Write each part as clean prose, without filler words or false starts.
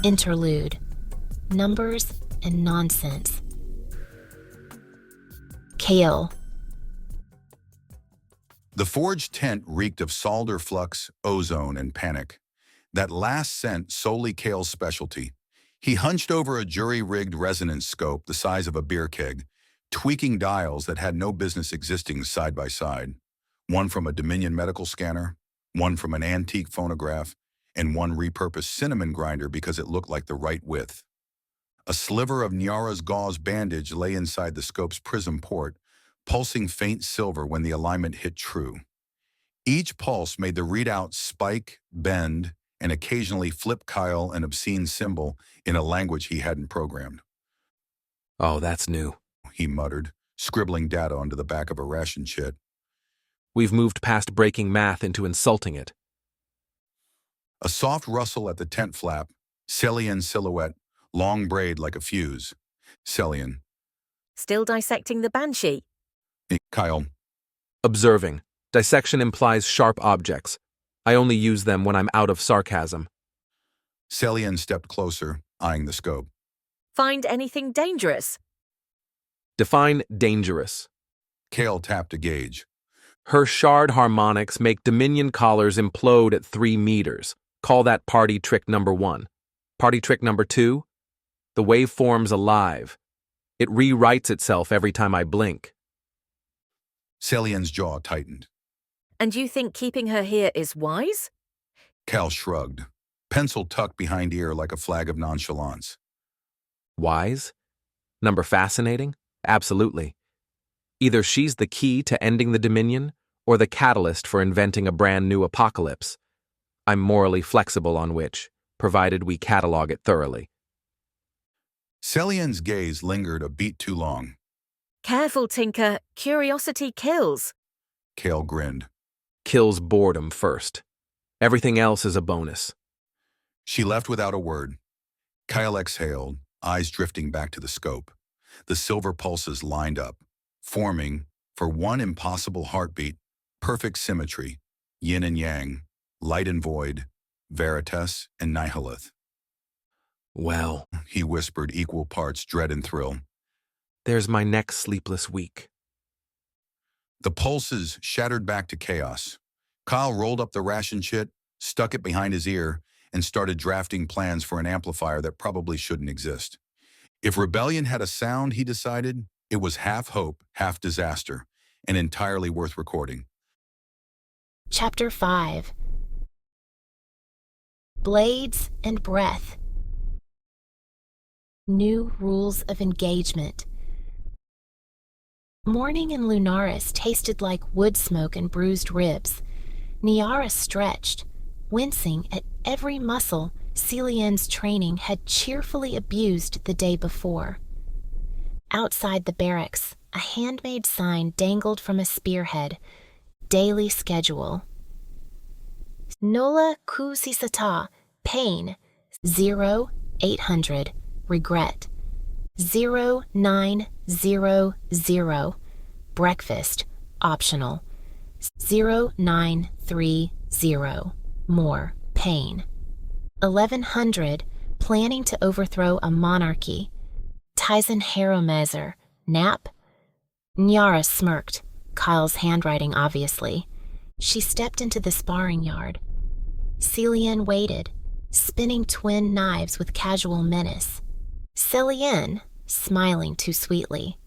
Interlude. Numbers and nonsense. Kale. The forged tent reeked of solder flux, ozone, and panic. That last scent solely Kale's specialty. He hunched over a jury-rigged resonance scope the size of a beer keg, tweaking dials that had no business existing side by side. One from a Dominion medical scanner, one from an antique phonograph, and one repurposed cinnamon grinder because it looked like the right width. A sliver of Nyara's gauze bandage lay inside the scope's prism port, pulsing faint silver when the alignment hit true. Each pulse made the readout spike, bend, and occasionally flip Kyle an obscene symbol in a language he hadn't programmed. Oh, that's new. He muttered, scribbling data onto the back of a ration sheet. We've moved past breaking math into insulting it. A soft rustle at the tent flap, Selienne silhouette, long braid like a fuse. Selienne. Still dissecting the banshee? Kyle. Observing. Dissection implies sharp objects. I only use them when I'm out of sarcasm. Selienne stepped closer, eyeing the scope. Find anything dangerous? Define dangerous. Kale tapped a gauge. Her shard harmonics make Dominion collars implode at 3 meters. Call that party trick number 1. Party trick number 2? The waveform's alive. It rewrites itself every time I blink. Selienne's jaw tightened. And you think keeping her here is wise? Cal shrugged, pencil tucked behind ear like a flag of nonchalance. Wise? Number fascinating? Absolutely. Either she's the key to ending the Dominion, or the catalyst for inventing a brand new apocalypse. I'm morally flexible on which, provided we catalog it thoroughly. Selienne's gaze lingered a beat too long. Careful, Tinker. Curiosity kills. Kale grinned. Kills boredom first. Everything else is a bonus. She left without a word. Kyle exhaled, eyes drifting back to the scope. The silver pulses lined up, forming, for one impossible heartbeat, perfect symmetry, yin and yang, light and void, Veritas and Nihilith. Well, he whispered, equal parts dread and thrill. There's my next sleepless week. The pulses shattered back to chaos. Kyle rolled up the ration shit, stuck it behind his ear, and started drafting plans for an amplifier that probably shouldn't exist. If rebellion had a sound, he decided, it was half hope, half disaster, and entirely worth recording. Chapter 5. Blades and Breath. New Rules of Engagement. Morning in Lunaris tasted like wood smoke and bruised ribs. Nyara stretched, wincing at every muscle Selienne's training had cheerfully abused the day before. Outside the barracks, a handmade sign dangled from a spearhead. Daily schedule. Nola kusisata, pain, 0800, regret. 0900, breakfast, optional. 0930, more, pain. 1100, planning to overthrow a monarchy. Tyson Haromezer, nap. Nyara smirked, Kyle's handwriting obviously. She stepped into the sparring yard. Selienne waited, spinning twin knives with casual menace. Selienne, smiling too sweetly.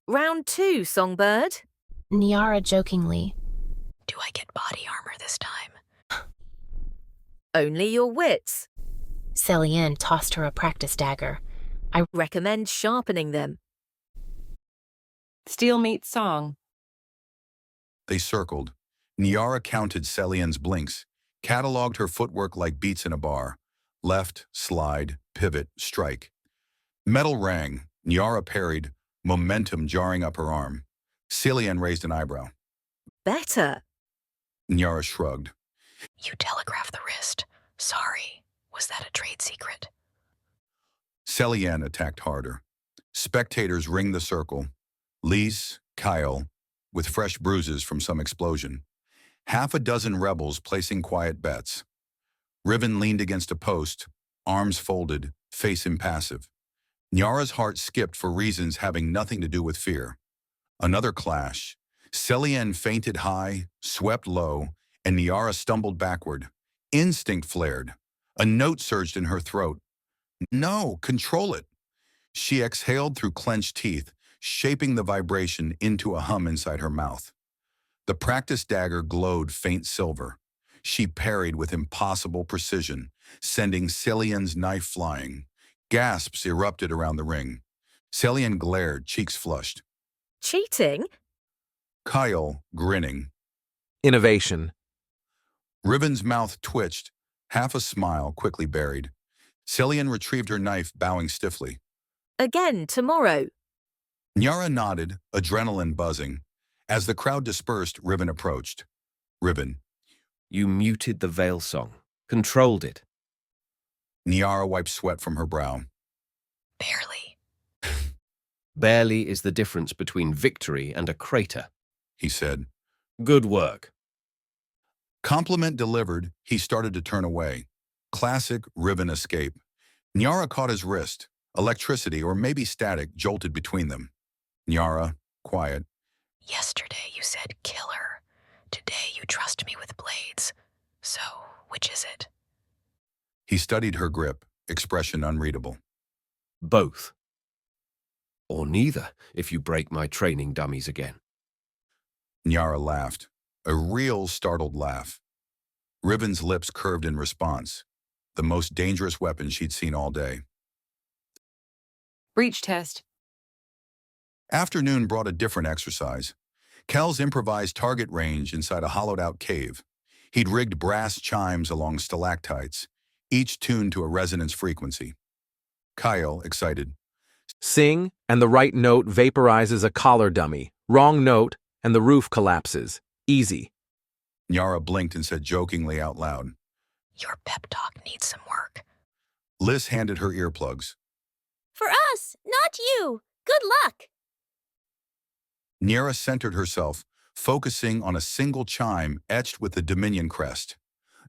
Round 2, Songbird. Nyara jokingly. Do I get body armor this time? Only your wits. Selienne tossed her a practice dagger. I recommend sharpening them. Steel meets song. They circled. Nyara counted Selienne's blinks, cataloged her footwork like beats in a bar. Left, slide, pivot, strike. Metal rang. Nyara parried, momentum jarring up her arm. Selienne raised an eyebrow. Better. Nyara shrugged. You telegraphed the wrist. Sorry. Was that a trade secret? Selienne attacked harder. Spectators ringed the circle. Lise, Kyle, with fresh bruises from some explosion. Half a dozen rebels placing quiet bets. Riven leaned against a post, arms folded, face impassive. Nyara's heart skipped for reasons having nothing to do with fear. Another clash. Selienne fainted high, swept low, and Nyara stumbled backward. Instinct flared. A note surged in her throat. No, control it. She exhaled through clenched teeth, shaping the vibration into a hum inside her mouth. The practice dagger glowed faint silver. She parried with impossible precision, sending Selienne's knife flying. Gasps erupted around the ring. Selienne glared, cheeks flushed. Cheating? Kyle, grinning. Innovation. Riven's mouth twitched, half a smile quickly buried. Selienne retrieved her knife, bowing stiffly. Again tomorrow. Nyara nodded, adrenaline buzzing. As the crowd dispersed, Riven approached. Riven. You muted the Veil song. Controlled it. Nyara wiped sweat from her brow. Barely. Barely is the difference between victory and a crater, He said. Good work. Compliment delivered, he started to turn away. Classic Riven escape. Nyara caught his wrist. Electricity, or maybe static, jolted between them. Nyara, quiet. Yesterday you said killer. Today you trust me with blades. So, which is it? He studied her grip, expression unreadable. Both. Or neither, if you break my training dummies again. Nyara laughed, a real startled laugh. Riven's lips curved in response, the most dangerous weapon she'd seen all day. Breach test. Afternoon brought a different exercise. Kel's improvised target range inside a hollowed-out cave. He'd rigged brass chimes along stalactites, each tuned to a resonance frequency. Kyle, excited. Sing, and the right note vaporizes a collar dummy. Wrong note, and the roof collapses. Easy. Nyara blinked and said jokingly out loud. Your pep talk needs some work. Liz handed her earplugs. For us, not you. Good luck. Nyara centered herself, focusing on a single chime etched with the Dominion crest.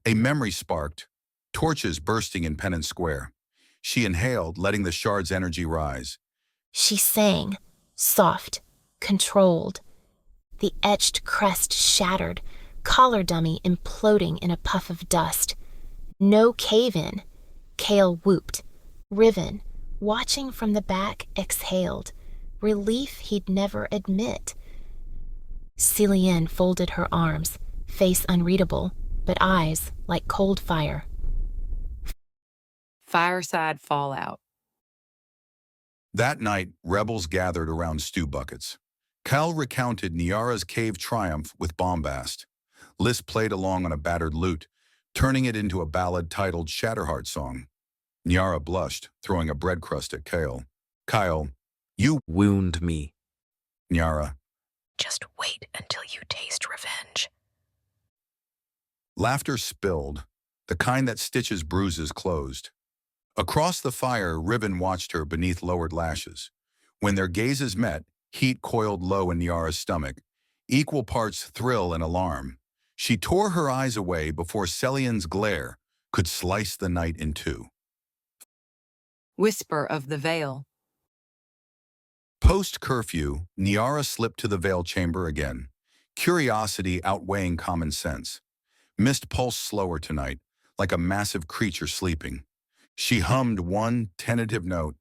A memory sparked, torches bursting in Pennant Square. She inhaled, letting the shard's energy rise. She sang, soft, controlled. The etched crest shattered, collar dummy imploding in a puff of dust. No cave-in. Kale whooped. Riven, watching from the back, exhaled. Relief he'd never admit. Selienne folded her arms, face unreadable, but eyes like cold fire. Fireside fallout. That night, rebels gathered around stew buckets. Cal recounted Nyara's cave triumph with bombast. Liz played along on a battered lute, turning it into a ballad titled Shatterheart Song. Nyara blushed, throwing a bread crust at Kale. Kyle, you Wound me. Nyara. Just wait until you taste revenge. Laughter spilled, the kind that stitches bruises closed. Across the fire, Riven watched her beneath lowered lashes. When their gazes met, heat coiled low in Nyara's stomach, equal parts thrill and alarm. She tore her eyes away before Selienne's glare could slice the night in two. Whisper of the Veil. Post-curfew, Nyara slipped to the Veil chamber again, curiosity outweighing common sense. Mist pulsed slower tonight, like a massive creature sleeping. She hummed one tentative note.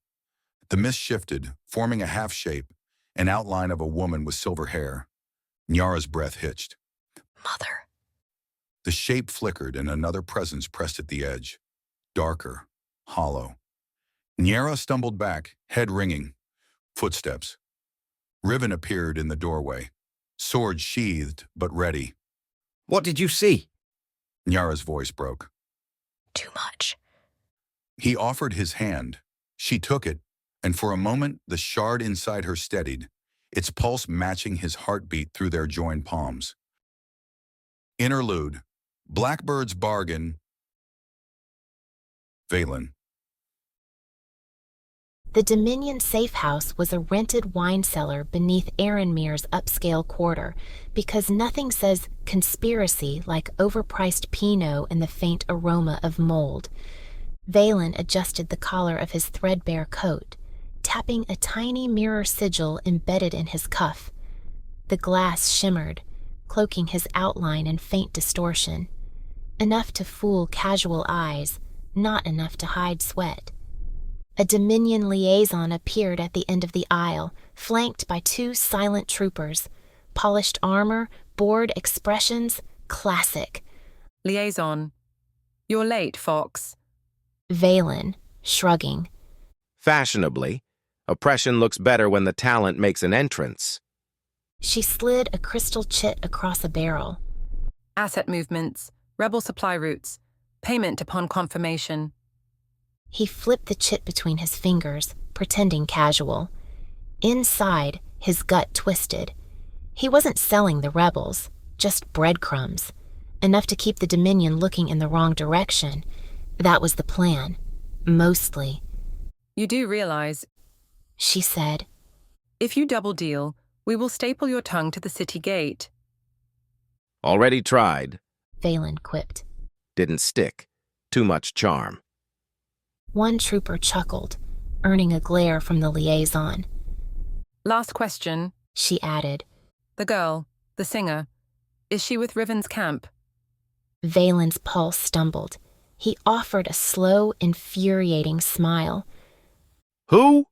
The mist shifted, forming a half shape, an outline of a woman with silver hair. Nyara's breath hitched. Mother. The shape flickered and another presence pressed at the edge. Darker, hollow. Nyara stumbled back, head ringing. Footsteps. Riven appeared in the doorway, sword sheathed but ready. What did you see? Nyara's voice broke. Too much. He offered his hand. She took it, and for a moment the shard inside her steadied, its pulse matching his heartbeat through their joined palms. Interlude. Blackbird's Bargain. Valen. The Dominion safe house was a rented wine cellar beneath Erenmere's upscale quarter, because nothing says conspiracy like overpriced Pinot and the faint aroma of mold. Valen adjusted the collar of his threadbare coat, tapping a tiny mirror sigil embedded in his cuff. The glass shimmered, cloaking his outline in faint distortion. Enough to fool casual eyes, not enough to hide sweat. A Dominion liaison appeared at the end of the aisle, flanked by two silent troopers. Polished armor, bored expressions, classic. Liaison. You're late, Fox. Valen, shrugging. Fashionably, oppression looks better when the talent makes an entrance. She slid a crystal chit across a barrel. Asset movements. Rebel supply routes. Payment upon confirmation. He flipped the chit between his fingers, pretending casual. Inside, his gut twisted. He wasn't selling the rebels, just breadcrumbs. Enough to keep the Dominion looking in the wrong direction. That was the plan. Mostly. You do realize, She said. if you double deal, we will staple your tongue to the city gate. Already tried. Valen quipped. Didn't stick. Too much charm. One trooper chuckled, earning a glare from the liaison. Last question. She added. The girl, the singer, is she with Riven's camp? Valen's pulse stumbled. He offered a slow, infuriating smile. Who?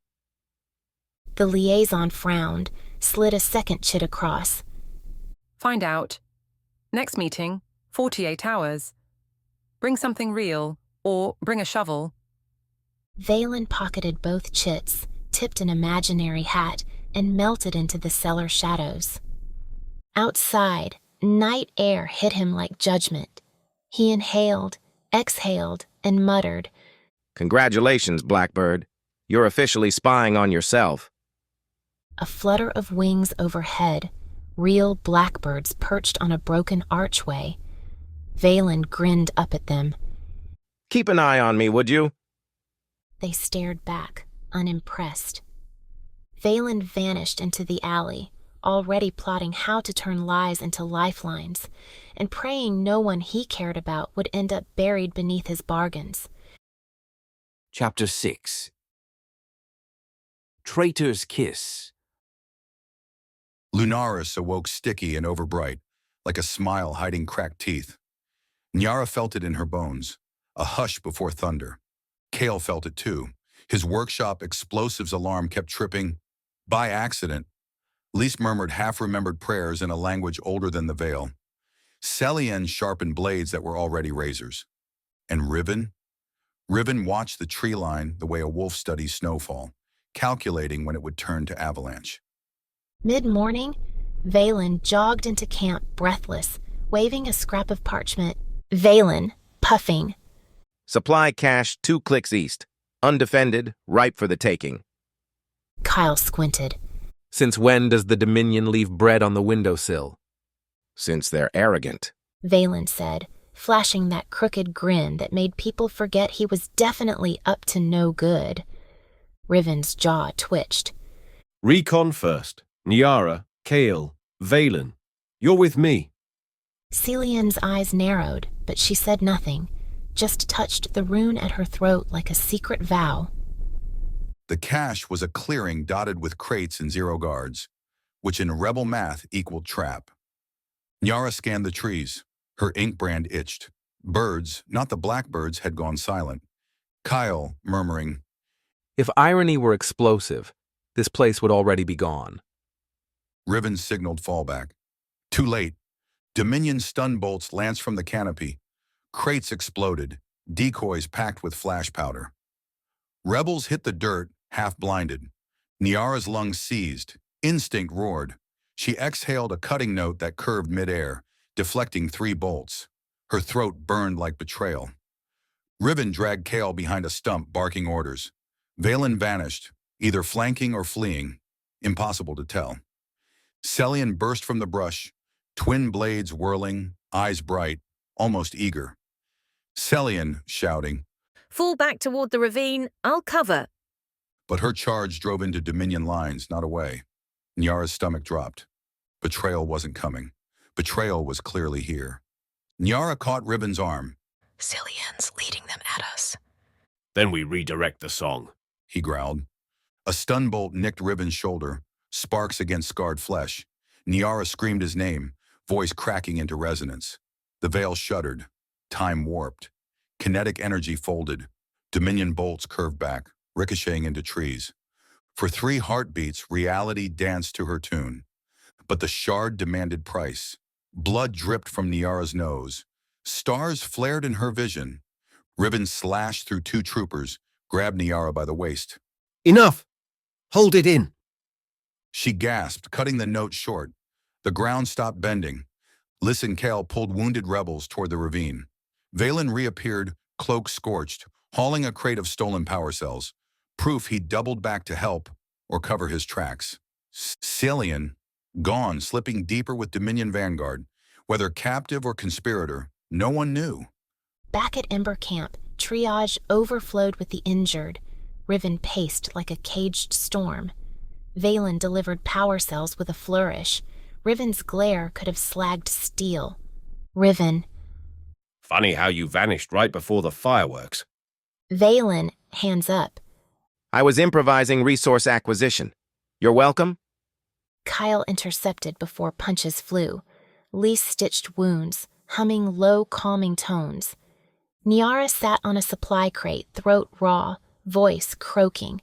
The liaison frowned, slid a second chit across. Find out. Next meeting, 48 hours. Bring something real, or bring a shovel. Valen pocketed both chits, tipped an imaginary hat, and melted into the cellar shadows. Outside, night air hit him like judgment. He inhaled, exhaled, and muttered. Congratulations, Blackbird. You're officially spying on yourself. A flutter of wings overhead, real blackbirds perched on a broken archway. Valen grinned up at them. Keep an eye on me, would you? They stared back, unimpressed. Valen vanished into the alley, already plotting how to turn lies into lifelines, and praying no one he cared about would end up buried beneath his bargains. Chapter 6. Traitor's Kiss. Lunaris awoke sticky and overbright, like a smile hiding cracked teeth. Nyara felt it in her bones, a hush before thunder. Kale felt it too. His workshop explosives alarm kept tripping. By accident, Lys murmured half-remembered prayers in a language older than the veil. Selienne sharpened blades that were already razors. And Riven? Riven watched the tree line the way a wolf studies snowfall, calculating when it would turn to avalanche. Mid-morning, Valen jogged into camp breathless, waving a scrap of parchment. Valen, puffing. Supply cache 2 clicks east. Undefended, ripe for the taking. Kyle squinted. Since when does the Dominion leave bread on the windowsill? Since they're arrogant. Valen said, flashing that crooked grin that made people forget he was definitely up to no good. Riven's jaw twitched. Recon first. Nyara, Kale, Valen. You're with me. Selienne's eyes narrowed, but she said nothing, just touched the rune at her throat like a secret vow. The cache was a clearing dotted with crates and 0 guards, which in rebel math equaled trap. Nyara scanned the trees. Her ink brand itched. Birds, not the blackbirds, had gone silent. Kyle, murmuring, If irony were explosive, this place would already be gone. Riven signaled fallback. Too late. Dominion stun bolts lanced from the canopy. Crates exploded, decoys packed with flash powder. Rebels hit the dirt, half-blinded. Nyara's lungs seized. Instinct roared. She exhaled a cutting note that curved midair, deflecting 3 bolts. Her throat burned like betrayal. Riven dragged Kale behind a stump, barking orders. Valen vanished, either flanking or fleeing. Impossible to tell. Selienne burst from the brush, twin blades whirling, eyes bright, almost eager. Selienne shouting, Fall back toward the ravine. I'll cover. but her charge drove into Dominion lines, not away. Nyara's stomach dropped. Betrayal wasn't coming. Betrayal was clearly here. Nyara caught Riven's arm. Selienne's leading them at us. Then we redirect the song, he growled. A stun bolt nicked Riven's shoulder, sparks against scarred flesh. Nyara screamed his name, voice cracking into resonance. The veil shuddered. Time warped. Kinetic energy folded. Dominion bolts curved back, ricocheting into trees. For 3 heartbeats, reality danced to her tune. But the shard demanded price. Blood dripped from Nyara's nose. Stars flared in her vision. Riven slashed through 2 troopers, grabbed Nyara by the waist. Enough! Hold it in! She gasped, cutting the note short. The ground stopped bending. Listen Kale pulled wounded rebels toward the ravine. Valen reappeared, cloak scorched, hauling a crate of stolen power cells, proof he'd doubled back to help or cover his tracks. Selienne, gone, slipping deeper with Dominion Vanguard. Whether captive or conspirator, no one knew. Back at Ember Camp, triage overflowed with the injured. Riven paced like a caged storm. Valen delivered power cells with a flourish. Riven's glare could have slagged steel. Riven. Funny how you vanished right before the fireworks. Valen, hands up. I was improvising resource acquisition. You're welcome? Kyle intercepted before punches flew. Lee stitched wounds, humming low, calming tones. Nyara sat on a supply crate, throat raw, voice croaking.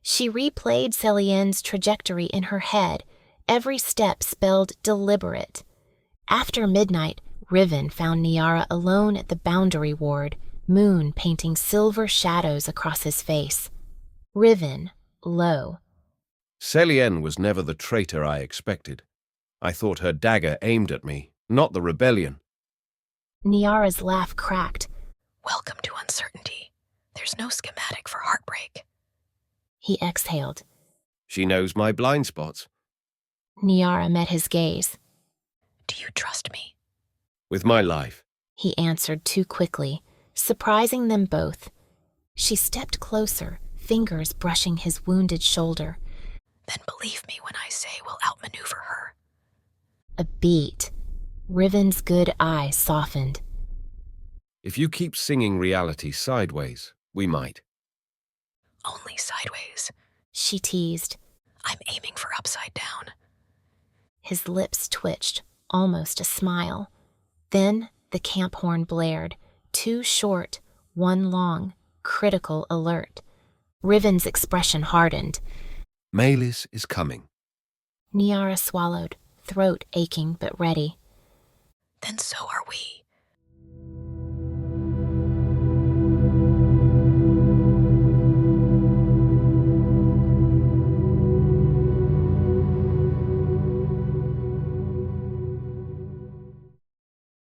She replayed Selienne's trajectory in her head, every step spelled deliberate. After midnight, Riven found Nyara alone at the boundary ward, moon painting silver shadows across his face. Riven, low. Selienne was never the traitor I expected. I thought her dagger aimed at me, not the rebellion. Nyara's laugh cracked. Welcome to uncertainty. There's no schematic for heartbreak. He exhaled. She knows my blind spots. Nyara met his gaze. Do you trust me? With my life. He answered too quickly, surprising them both. She stepped closer, fingers brushing his wounded shoulder. Then believe me when I say we'll outmaneuver her. A beat. Riven's good eye softened. If you keep singing reality sideways, we might. Only sideways. She teased. I'm aiming for upside down. His lips twitched, almost a smile. Then the camp horn blared, 2 short, 1 long, critical alert. Riven's expression hardened. Malis is coming. Nyara swallowed, throat aching but ready. Then so are we.